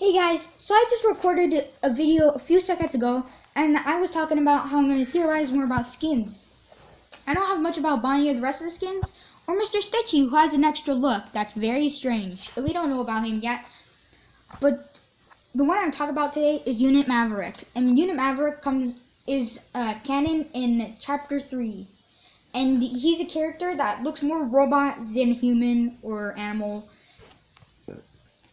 Hey guys, so I just recorded a video a few seconds ago, and I was talking about how I'm going to theorize more about skins. I don't have much about Bonnie or the rest of the skins, or Mr. Stitchy, who has an extra look that's very strange. We don't know about him yet, but the one I'm talking about today is Unit Maverick, and Unit Maverick is canon in Chapter 3, and he's a character that looks more robot than human or animal.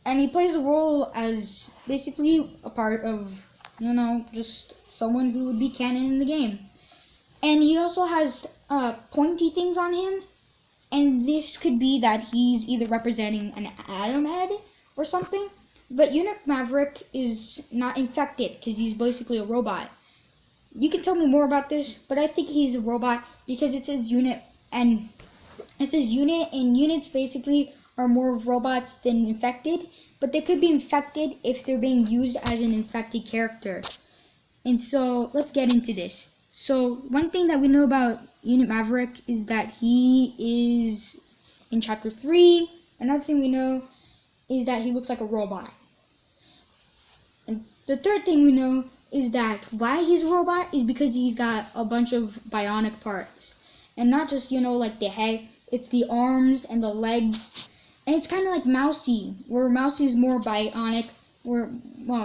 And he plays a role as basically a part of, just someone who would be canon in the game. And he also has pointy things on him. And this could be that he's either representing an atom head or something. But Unit Maverick is not infected because he's basically a robot. You can tell me more about this, but I think he's a robot because it says unit. And it says unit, and units basically are more robots than infected, but they could be infected if they're being used as an infected character. And so let's get into this. So one thing that we know about Unit Maverick is that he is in Chapter 3. Another thing we know is that he looks like a robot. And the third thing we know is that why he's a robot is because he's got a bunch of bionic parts. And not just, like the head, it's the arms and the legs. And it's kind of like Mousy, where Mousy is more bionic,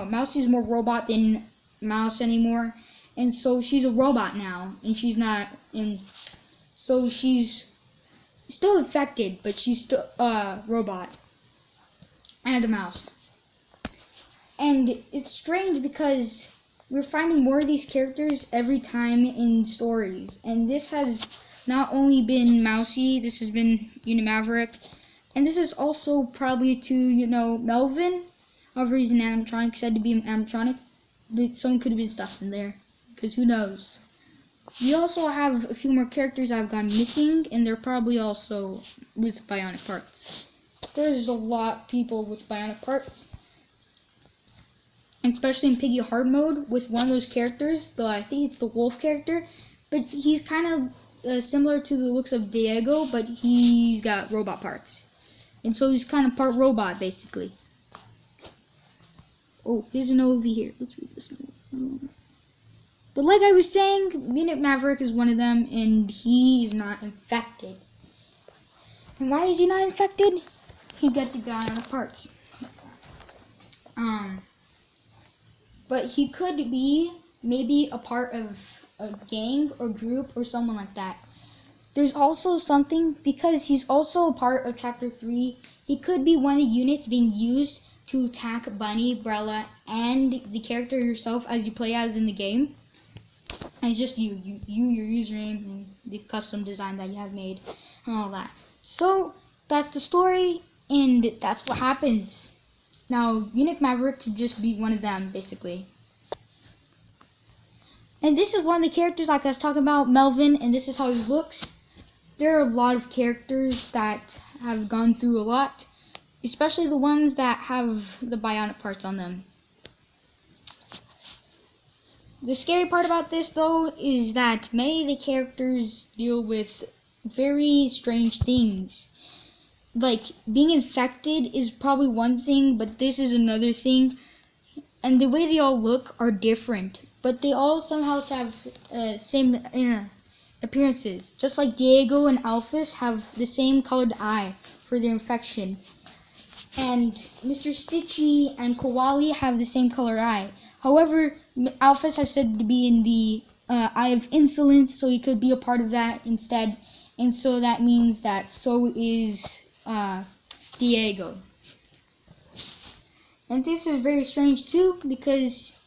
Mousy is more robot than Mouse anymore. And so she's a robot now, and she's not, so she's still infected, but she's still a robot and a mouse. And it's strange because we're finding more of these characters every time in stories. And this has not only been Mousy, this has been Unit Maverick. And this is also probably to, Melvin. However, he's an animatronic, said to be an animatronic. But someone could have been stuffed in there, because who knows. We also have a few more characters that have gone missing, and they're probably also with bionic parts. There's a lot of people with bionic parts. And especially in Piggy Hard mode, with one of those characters, I think it's the wolf character. But he's kind of similar to the looks of Diego, but he's got robot parts. And so he's kind of part robot, basically. Oh, here's a note over here. Let's read this note. But like I was saying, Unit Maverick is one of them, and he is not infected. And why is he not infected? He's got the bionic parts. But he could be maybe a part of a gang or group or someone like that. There's also something, because he's also a part of Chapter 3, he could be one of the units being used to attack Bunny, Brella, and the character yourself as you play as in the game. And it's just you, your username, and the custom design that you have made, and all that. So, that's the story, and that's what happens. Now, Unit Maverick could just be one of them, basically. And this is one of the characters, like I was talking about, Melvin, and this is how he looks. There are a lot of characters that have gone through a lot, especially the ones that have the bionic parts on them. The scary part about this, though, is that many of the characters deal with very strange things. Like, being infected is probably one thing, but this is another thing. And the way they all look are different, but they all somehow have same appearances. Just like Diego and Alphys have the same colored eye for their infection. And Mr. Stitchy and Koali have the same color eye. However, Alphys has said to be in the Eye of Insolence, so he could be a part of that instead. And so that means that so is Diego. And this is very strange too, because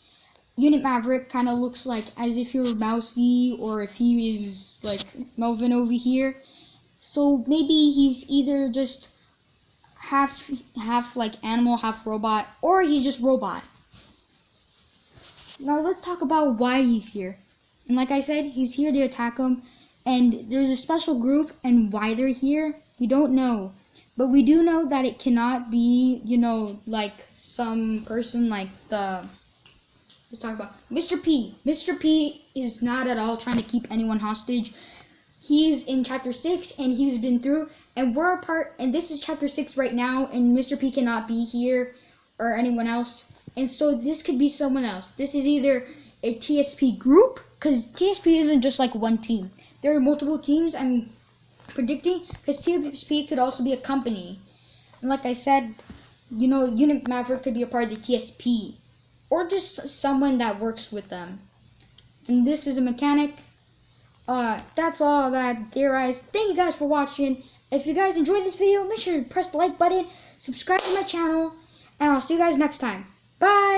Unit Maverick kind of looks like as if he were Mousy, or if he was like Melvin over here. So maybe he's either just half like animal, half robot, or he's just robot. Now let's talk about why he's here. And like I said, he's here to attack him, and there's a special group, and why they're here, we don't know. But we do know that it cannot be, like some person like let's talk about Mr. P. Mr. P is not at all trying to keep anyone hostage. He's in Chapter 6, and he's been through, and we're a part, and this is Chapter 6 right now, and Mr. P cannot be here or anyone else. And so this could be someone else. This is either a TSP group, because TSP isn't just like one team. There are multiple teams I'm predicting, because TSP could also be a company. And like I said, Unit Maverick could be a part of the TSP, or just someone that works with them. And this is a mechanic. That's all that I theorized. Thank you guys for watching. If you guys enjoyed this video, make sure to press the like button, subscribe to my channel, and I'll see you guys next time. Bye!